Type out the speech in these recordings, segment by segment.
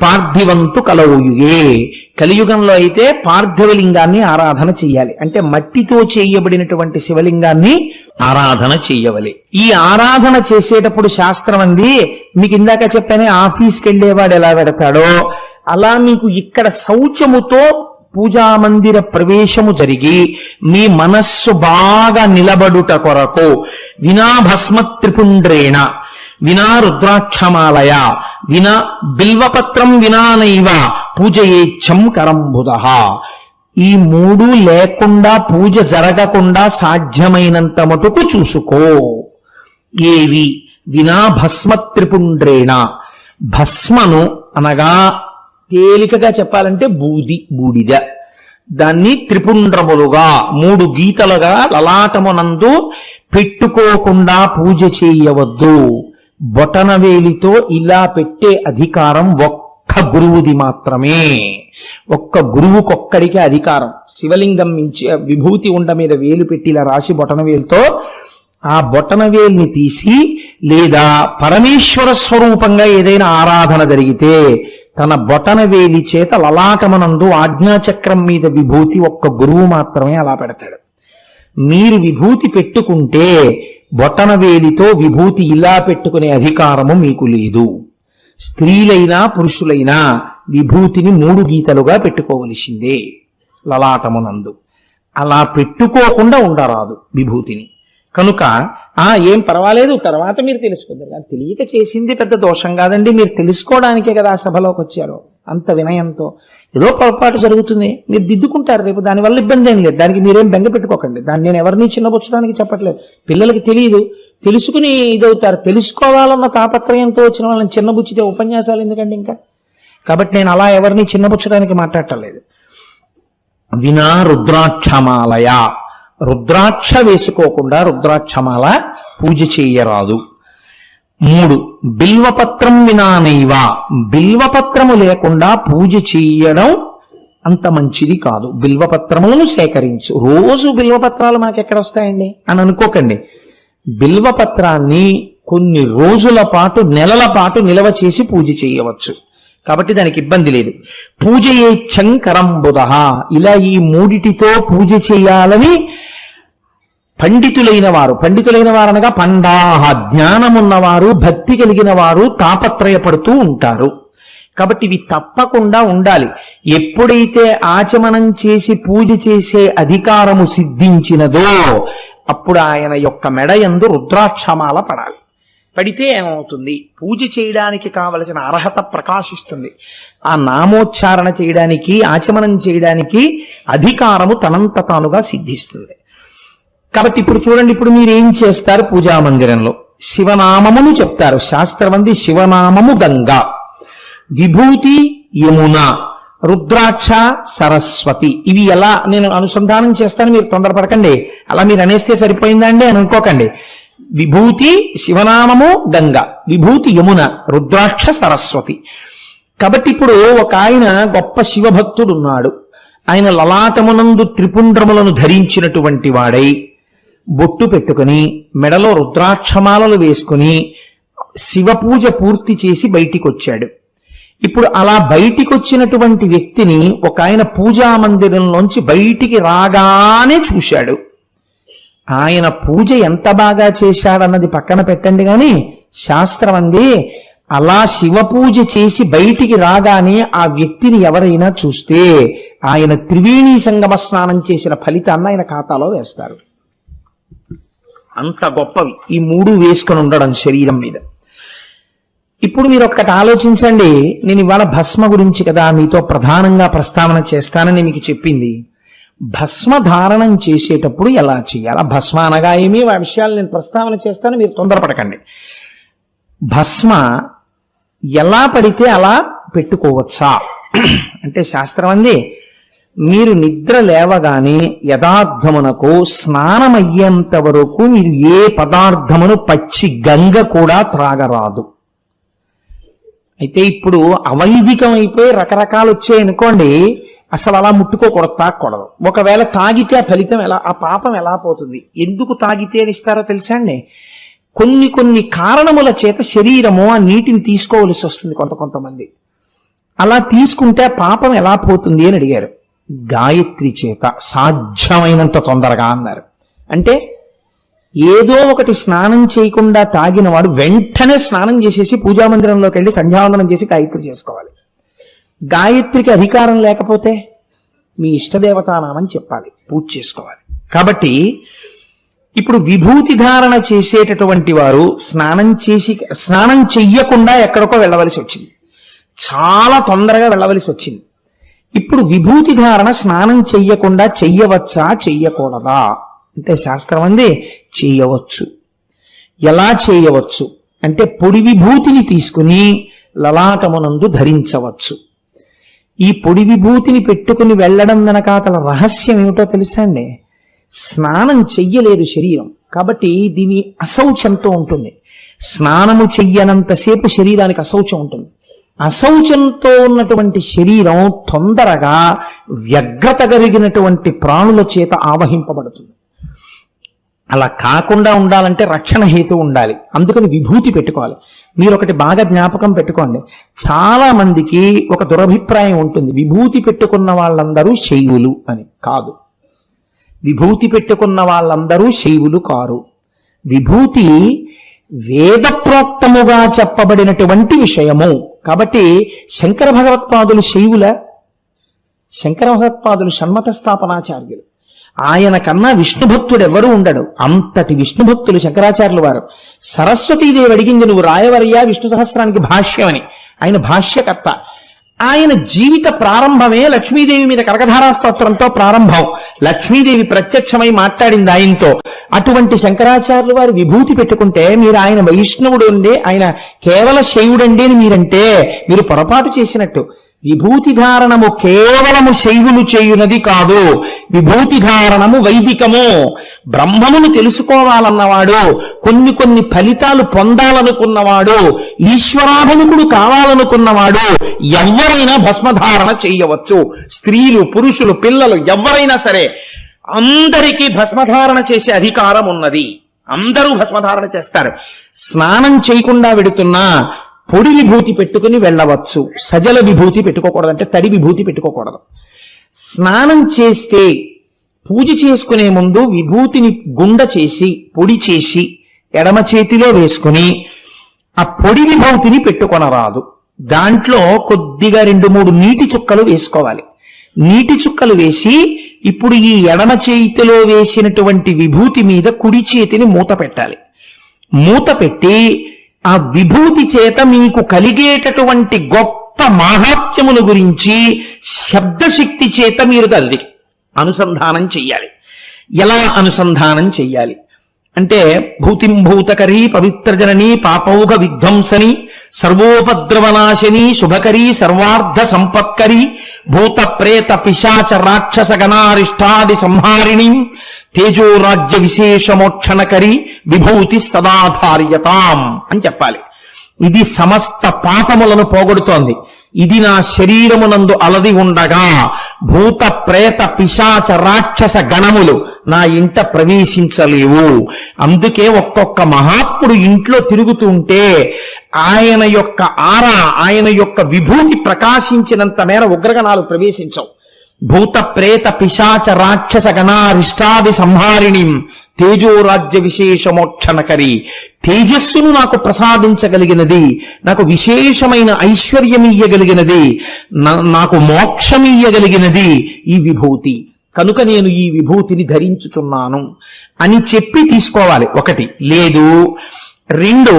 పార్థివంతు కలవుయుగే. కలియుగంలో అయితే పార్థివలింగాన్ని ఆరాధన చెయ్యాలి. అంటే మట్టితో చేయబడినటువంటి శివలింగాన్ని ఆరాధన చెయ్యవలి. ఈ ఆరాధన చేసేటప్పుడు శాస్త్రం అంది, మీకు ఇందాక చెప్పానే ఆఫీస్కి వెళ్ళేవాడు ఎలా పెడతాడో అలా మీకు ఇక్కడ శౌచముతో పూజా మందిర ప్రవేశము జరిగి మీ మనస్సు బాగా నిలబడుట కొరకు వినా భస్మ త్రిపుండ్రేణ, వినా రుద్రాక్షమాలయ, వినా బిల్వపత్రం వినానైవ పూజయేచ్చం కరంబుధ. ఈ మూడు లేకుండా పూజ జరగకుండా సాధ్యమైనంత మటుకు చూసుకో. ఏవి? వినా భస్మ త్రిపుండ్రేణ. భస్మను అనగా తేలికగా చెప్పాలంటే బూడిద. దాన్ని త్రిపుండ్రములుగా 3 గీతలుగా లలాటమునందు పెట్టుకోకుండా పూజ చేయవద్దు. బొటనవేలితో ఇలా పెట్టే అధికారం ఒక్క గురువుది మాత్రమే. ఒక్క గురువుకొక్కడికే అధికారం. శివలింగం మించి విభూతి ఉండ మీద వేలు పెట్టి ఇలా రాసి బొటనవేలుతో ఆ బొటనవేల్ని తీసి, లేదా పరమేశ్వర స్వరూపంగా ఏదైనా ఆరాధన జరిగితే తన బొటనవేలి చేత లలాటమనందు ఆజ్ఞాచక్రం మీద విభూతి ఒక్క గురువు మాత్రమే అలా పెడతాడు. మీరు విభూతి పెట్టుకుంటే బొటనవేలితో విభూతి ఇలా పెట్టుకునే అధికారము మీకు లేదు. స్త్రీలైనా పురుషులైనా విభూతిని 3 గీతలుగా పెట్టుకోవలసిందే లలాటమునందు. అలా పెట్టుకోకుండా ఉండరాదు విభూతిని. కనుక ఏం పర్వాలేదు, తర్వాత మీరు తెలుసుకుంటారు. కానీ తెలియక చేసింది పెద్ద దోషం కాదండి. మీరు తెలుసుకోవడానికే కదా ఆ సభలోకి వచ్చారు. అంత వినయంతో ఏదో పొరపాటు జరుగుతుంది, మీరు దిద్దుకుంటారు రేపు. దానివల్ల ఇబ్బంది ఏం లేదు. దానికి మీరేం బెంగ పెట్టుకోకండి. దాన్ని నేను ఎవరిని చిన్నపుచ్చడానికి చెప్పట్లేదు. పిల్లలకి తెలియదు, తెలుసుకుని ఇదవుతారు. తెలుసుకోవాలన్న తాపత్రయంతో వచ్చిన వాళ్ళని చిన్నబుచ్చితే ఉపన్యాసాలు ఎందుకండి ఇంకా. కాబట్టి నేను అలా ఎవరిని చిన్నపుచ్చడానికి మాట్లాడటలేదు. వినా రుద్రాక్షమాలయ, రుద్రాక్ష వేసుకోకుండా రుద్రాక్షమాల పూజ చేయరాదు. 3 బిల్వపత్రం వినానైవ, బిల్వపత్రము లేకుండా పూజ చేయడం అంత మంచిది కాదు. బిల్వపత్రములను సేకరించు. రోజు బిల్వపత్రాలు మనకెక్కడ వస్తాయండి అని అనుకోకండి. బిల్వపత్రాన్ని కొన్ని రోజుల పాటు, నెలల పాటు నిలవ చేసి పూజ చేయవచ్చు. కాబట్టి దానికి ఇబ్బంది లేదు. పూజయేచ్చం కరంబుధ, ఇలా ఈ 3టితో పూజ చేయాలని పండితులైన వారు అనగా పండాహ, జ్ఞానమున్నవారు, భక్తి కలిగిన వారు తాపత్రయపడుతూ ఉంటారు. కాబట్టి ఇవి తప్పకుండా ఉండాలి. ఎప్పుడైతే ఆచమనం చేసి పూజ చేసే అధికారము సిద్ధించినదో అప్పుడు ఆయన యొక్క మెడయందు రుద్రాక్షమాల పడాలి. పడితే ఏమవుతుంది? పూజ చేయడానికి కావలసిన అర్హత ప్రకాశిస్తుంది. ఆ నామోచ్చారణ చేయడానికి, ఆచమనం చేయడానికి అధికారము తనంత తానుగా సిద్ధిస్తుంది. కాబట్టి ఇప్పుడు చూడండి, ఇప్పుడు మీరు ఏం చేస్తారు? పూజా మందిరంలో శివనామమును చెప్తారు. శాస్త్రమంది శివనామము గంగా, విభూతి యమున, రుద్రాక్ష సరస్వతి. ఇవి ఎలా నేను అనుసంధానం చేస్తాను, మీరు తొందరపడకండి. అలా మీరు అనేస్తే సరిపోయిందా అండి అని అనుకోకండి. విభూతి శివనామము గంగ, విభూతి యమున, రుద్రాక్ష సరస్వతి. కాబట్టి ఇప్పుడు ఒక ఆయన గొప్ప శివభక్తుడు ఉన్నాడు. ఆయన లలాటమునందు త్రిపుండ్రములను ధరించినటువంటి వాడై బొట్టు పెట్టుకుని మెడలో రుద్రాక్షమాలలు వేసుకుని శివపూజ పూర్తి చేసి బయటికి వచ్చాడు. ఇప్పుడు అలా బయటికి వచ్చినటువంటి వ్యక్తిని ఒక ఆయన పూజా మందిరంలోంచి బయటికి రాగానే చూశాడు. ఆయన పూజ ఎంత బాగా చేశాడన్నది పక్కన పెట్టండి, కానీ శాస్త్రం అంది అలా శివ పూజ చేసి బయటికి రాగానే ఆ వ్యక్తిని ఎవరైనా చూస్తే ఆయన త్రివేణీ సంగమ స్నానం చేసిన ఫలితాన్ని ఆయన ఖాతాలో వేస్తారు. అంత గొప్పవి ఈ 3 వేసుకొని ఉండడం శరీరం మీద. ఇప్పుడు మీరు ఒక్కటి ఆలోచించండి. నేను ఇవాళ భస్మ గురించి కదా మీతో ప్రధానంగా ప్రస్తావన చేస్తానని మీకు చెప్పింది. భస్మ ధారణం చేసేటప్పుడు ఎలా చేయాలి? భస్మ అనగా ఏమి, ఆ విషయాలు నేను ప్రస్తావన చేస్తాను, మీరు తొందరపడకండి. భస్మ ఎలా పడితే అలా పెట్టుకోవచ్చా అంటే శాస్త్రం అంది, మీరు నిద్ర లేవగానే యథార్థమునకు స్నానమయ్యేంత వరకు మీరు ఏ పదార్థమును పచ్చి గంగ కూడా త్రాగరాదు. అయితే ఇప్పుడు అవైదికం అయిపోయి రకరకాలు వచ్చాయనుకోండి, అసలు అలా ముట్టుకోకూడదు, తాగకూడదు. ఒకవేళ తాగితే ఆ ఫలితం ఎలా, ఆ పాపం ఎలా పోతుంది? ఎందుకు తాగితే అని ఇస్తారో తెలుసా అండి? కొన్ని కారణముల చేత శరీరము ఆ నీటిని తీసుకోవలసి వస్తుంది కొంతమంది. అలా తీసుకుంటే పాపం ఎలా పోతుంది అని అడిగారు. గాయత్రి చేత సాధ్యమైనంత తొందరగా అన్నారు. అంటే ఏదో ఒకటి స్నానం చేయకుండా తాగినవాడు వెంటనే స్నానం చేసేసి పూజామందిరంలోకి వెళ్ళి సంధ్యావందనం చేసి గాయత్రి చేసుకోవాలి. గాయత్రికి అధికారం లేకపోతే మీ ఇష్టదేవతానామని చెప్పాలి, పూజ చేసుకోవాలి. కాబట్టి ఇప్పుడు విభూతి ధారణ చేసేటటువంటి వారు స్నానం చెయ్యకుండా ఎక్కడికో వెళ్ళవలసి వచ్చింది, చాలా తొందరగా వెళ్ళవలసి వచ్చింది. ఇప్పుడు విభూతి ధారణ స్నానం చెయ్యకుండా చెయ్యవచ్చా చెయ్యకూడదా అంటే శాస్త్రం అంది చేయవచ్చు. ఎలా చేయవచ్చు అంటే పొడి విభూతిని తీసుకుని లలాటమునందు ధరించవచ్చు. ఈ పొడి విభూతిని పెట్టుకుని వెళ్ళడం వెనకాతల రహస్యం ఏమిటో తెలుసా అండి? స్నానం చెయ్యలేదు శరీరం, కాబట్టి దీని అశౌచంతో ఉంటుంది. స్నానము చెయ్యనంతసేపు శరీరానికి అశౌచం ఉంటుంది. అశౌచంతో ఉన్నటువంటి శరీరం తొందరగా వ్యగ్రత కలిగినటువంటి ప్రాణుల చేత ఆవహింపబడుతుంది. అలా కాకుండా ఉండాలంటే రక్షణ హేతు ఉండాలి, అందుకని విభూతి పెట్టుకోవాలి. మీరు ఒకటి బాగా జ్ఞాపకం పెట్టుకోండి, చాలా మందికి ఒక దురభిప్రాయం ఉంటుంది, విభూతి పెట్టుకున్న వాళ్ళందరూ శైవులు అని. కాదు, విభూతి పెట్టుకున్న వాళ్ళందరూ శైవులు కారు. విభూతి వేదప్రోక్తముగా చెప్పబడినటువంటి విషయము. కాబట్టి శంకర భగవత్పాదులు శైవుల? శంకర భగవత్పాదులు షణ్మత స్థాపనాచార్యులు. ఆయన కన్నా విష్ణు భక్తుడు ఎవరు ఉండడు. అంతటి విష్ణు భక్తులు శంకరాచార్యులు వారు. సరస్వతీదేవి అడిగింది, నువ్వు రాయవరయ్యా విష్ణు సహస్రానికి భాష్యం అని. ఆయన భాష్యకర్త. ఆయన జీవిత ప్రారంభమే లక్ష్మీదేవి మీద కనకధారా స్తోత్రంతో ప్రారంభం. లక్ష్మీదేవి ప్రత్యక్షమై మాట్లాడింది ఆయనతో. అటువంటి శంకరాచార్యులు వారు విభూతి పెట్టుకుంటే మీరు ఆయన వైష్ణవుడు అండి, ఆయన కేవల శైవుడండి అని మీరంటే మీరు పొరపాటు చేసినట్టు. విభూతి ధారణము కేవలము శైవులు చేయునది కాదు, విభూతి ధారణము వైదికము. బ్రహ్మమును తెలుసుకోవాలన్నవాడు, కొన్ని ఫలితాలు పొందాలనుకున్నవాడు, ఈశ్వరాభిముఖుడు కావాలనుకున్నవాడు ఎవరైనా భస్మధారణ చేయవచ్చు. స్త్రీలు, పురుషులు, పిల్లలు ఎవరైనా సరే అందరికీ భస్మధారణ చేసే అధికారం ఉన్నది. అందరూ భస్మధారణ చేస్తారు. స్నానం చేయకుండా వెడుతున్నా పొడి విభూతి పెట్టుకుని వెళ్ళవచ్చు. సజల విభూతి పెట్టుకోకూడదు, అంటే తడి విభూతి పెట్టుకోకూడదు. స్నానం చేస్తే పూజ చేసుకునే ముందు విభూతిని గుండ చేసి పొడి చేసి ఎడమ చేతిలో వేసుకుని ఆ పొడి విభూతిని పెట్టుకొనరాదు. దాంట్లో కొద్దిగా 2-3 నీటి చుక్కలు వేసుకోవాలి. నీటి చుక్కలు వేసి ఇప్పుడు ఈ ఎడమ చేతిలో వేసినటువంటి విభూతి మీద కుడి చేతిని మూత పెట్టాలి. మూత పెట్టి ఆ విభూతి చేత మీకు కలిగేటటువంటి గొప్ప మాహాత్మ్యముల గురించి శబ్దశక్తి చేత మీరు తల్లి అనుసంధానం చెయ్యాలి. ఎలా అనుసంధానం చెయ్యాలి అంటే, భూతిం భూతకరీ పవిత్రజననీ పాపౌఘ విధ్వంసని సర్వోపద్రవనాశిని శుభకరీ సర్వార్థ సంపత్కరీ భూత ప్రేత పిశాచ రాక్షస గణారిష్టాది సంహారిణి తేజోరాజ్య విశేషమోక్షణకరి విభూతి సదాధార్యతాం అని చెప్పాలి. ఇది సమస్త పాపములను పోగొడుతోంది. ఇది నా శరీరమునందు అలది ఉండగా భూత ప్రేత పిశాచ రాక్షస గణములు నా ఇంట ప్రవేశించలేవు. అందుకే ఒక్కొక్క మహాత్ముడు ఇంట్లో తిరుగుతుంటే ఆయన యొక్క ఆరా, ఆయన యొక్క విభూతి ప్రకాశించినంత మేర ఉగ్రగణాలు ప్రవేశించవు. భూత ప్రేత పిశాచ రాక్షస గణారిష్టాది సంహారిణి తేజోరాజ్య విశేషమోక్షణకరి. తేజస్సును నాకు ప్రసాదించగలిగినది, నాకు విశేషమైన ఐశ్వర్యమియ్యగలిగినది, నాకు మోక్షమియ్యగలిగినది ఈ విభూతి. కనుక నేను ఈ విభూతిని ధరించుచున్నాను అని చెప్పి తీసుకోవాలి. ఒకటి. లేదు, 2,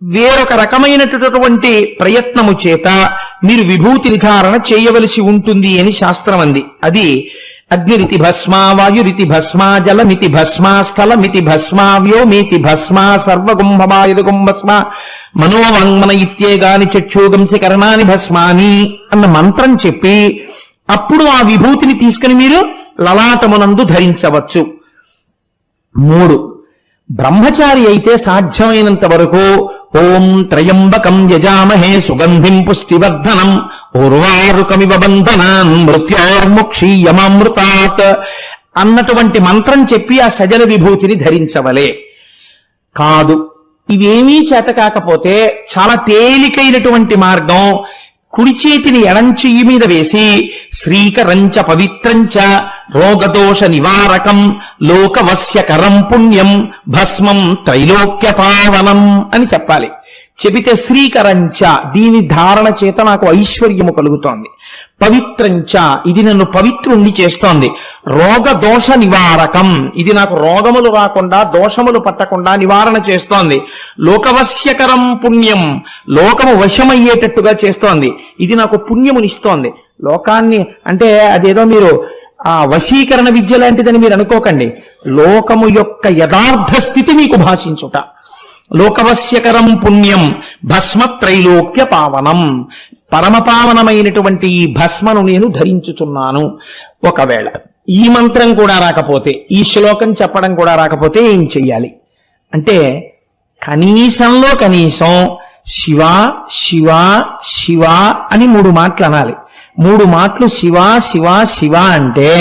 వేరొక రకమైనటువంటి ప్రయత్నము చేత మీరు విభూతి నిర్ధారణ చేయవలసి ఉంటుంది అని శాస్త్రం అంది. అది అగ్నిరితి భస్మా, వాయురితి భస్మా, జలమితి భస్మా, స్థలమితి భస్మా, వ్యోమేతి భస్మా, సర్వగుంభమాయుధగుం భస్మా, మనోవాంగ్మన ఇత్యేగాని చక్షుగంసి కరణాని భస్మాని అన్న మంత్రం చెప్పి అప్పుడు ఆ విభూతిని తీసుకుని మీరు లలాటమునందు ధరించవచ్చు. 3, బ్రహ్మచారి అయితే సాధ్యమైనంత వరకు ఓం త్రయంబకం యజామహే సుగంధిం పుష్టివర్ధనం ఉర్వారుకమివ బంధనాన్ మృత్యోర్ముక్షీయమామృతాత్ అన్నటువంటి మంత్రం చెప్పి ఆ సజల విభూతిని ధరించవలే. కాదు, ఇవేమీ చేత కాకపోతే చాలా తేలికైనటువంటి మార్గం, కుడి చేతిని ఎడం చెయ్యి మీద వేసి శ్రీకరంచ పవిత్రంచ రోగదోష నివారకం లోకవస్యకరం పుణ్యం భస్మం త్రైలోక్య పావనం అని చెప్పాలి. చెబితే శ్రీకరంచ, దీని ధారణ చేత నాకు ఐశ్వర్యము కలుగుతోంది. పవిత్రంచ, ఇది నన్ను పవిత్రుణ్ణి చేస్తోంది. రోగదోష నివారకం, ఇది నాకు రోగములు రాకుండా దోషములు పట్టకుండా నివారణ చేస్తోంది. లోకవశ్యకరం పుణ్యం, లోకము వశమయ్యేటట్టుగా చేస్తోంది. ఇది నాకు పుణ్యమునిస్తోంది. లోకాన్ని అంటే అదేదో మీరు ఆ వశీకరణ విద్య లాంటిదని మీరు అనుకోకండి. లోకము యొక్క యథార్థ స్థితి మీకు భాషించుట. లోకవశ్యకరం పుణ్యం భస్మ త్రైలోక్య పావనం, పరమపావనమైనటువంటి ఈ భస్మను నేను ధరించుచున్నాను. ఒకవేళ ఈ మంత్రం కూడా రాకపోతే, ఈ శ్లోకం చెప్పడం కూడా రాకపోతే ఏం చెయ్యాలి అంటే, కనీసంలో కనీసం శివ శివ శివ అని 3 మాటలు అనాలి. 3 మాటలు శివ శివ శివ అంటే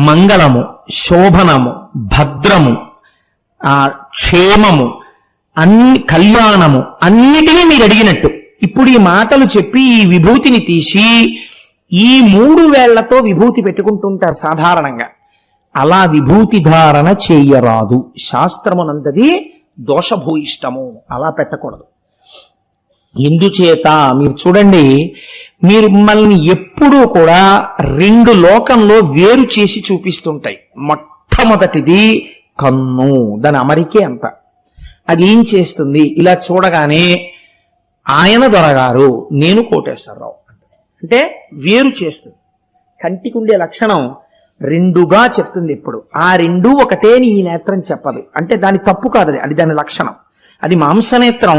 మంగళము, శోభనము, భద్రము, క్షేమము, కళ్యాణము అన్నిటినీ మీరు అడిగినట్టు. ఇప్పుడు ఈ మాటలు చెప్పి ఈ విభూతిని తీసి ఈ 3 వేళ్లతో విభూతి పెట్టుకుంటుంటారు సాధారణంగా. అలా విభూతి ధారణ చేయరాదు. శాస్త్రమునందది దోషభూయిష్టము, అలా పెట్టకూడదు. ఎందుచేత మీరు చూడండి, మీరు మిమ్మల్ని ఎప్పుడూ కూడా 2 లోకంలో వేరు చేసి చూపిస్తుంటాయి. మొట్టమొదటిది కన్ను, దాని అమరికే అంత. అది ఏం చేస్తుంది, ఇలా చూడగానే ఆయన దొరగారు, నేను కోటేశ్వరరావు అంటే వేరు చేస్తుంది. కంటికి ఉండే లక్షణం 2గా చెప్తుంది. ఇప్పుడు ఆ 2 ఒకటే ఈ నేత్రం చెప్పదు అంటే దాని తప్పు కాదు, అది దాని లక్షణం. అది మాంసనేత్రం.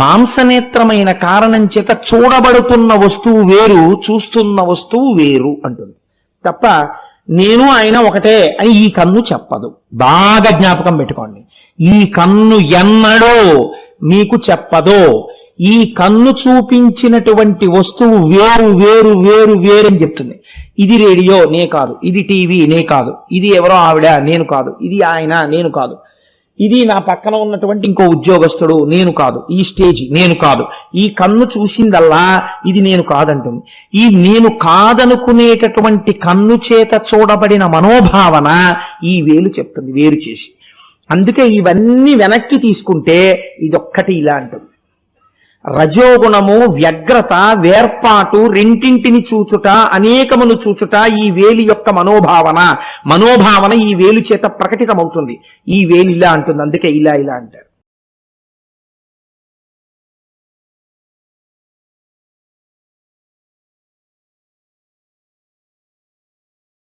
మాంసనేత్రమైన కారణం చేత చూడబడుతున్న వస్తువు వేరు, చూస్తున్న వస్తువు వేరు అంటుంది తప్ప నేను ఆయన ఒకటే అని ఈ కన్ను చెప్పదు. బాగా జ్ఞాపకం పెట్టుకోండి. ఈ కన్ను ఎన్నడో మీకు చెప్పదో. ఈ కన్ను చూపించినటువంటి వస్తువు వేరు వేరు వేరు వేరు అని చెప్తుంది. ఇది రేడియో నే కాదు, ఇది టీవీ నే కాదు, ఇది ఎవరో ఆవిడ నేను కాదు, ఇది ఆయన నేను కాదు, ఇది నా పక్కన ఉన్నటువంటి ఇంకో ఉద్యోగస్తుడు నేను కాదు, ఈ స్టేజి నేను కాదు. ఈ కన్ను చూసిందల్లా ఇది నేను కాదంటుంది. ఈ నేను కాదనుకునేటటువంటి కన్ను చేత చూడబడిన మనోభావన ఈ వేలు చెప్తుంది వేరు చేసి. అందుకే ఇవన్నీ వెనక్కి తీసుకుంటే ఇదొక్కటి ఇలా అంటుంది. రజోగుణము, వ్యగ్రత, వేర్పాటు, రెంటింటిని చూచుట, అనేకమును చూచుట ఈ వేలి యొక్క మనోభావన ఈ వేలు చేత ప్రకటితమవుతుంది. ఈ వేలు ఇలా అంటుంది, అందుకే ఇలా ఇలా అంటారు.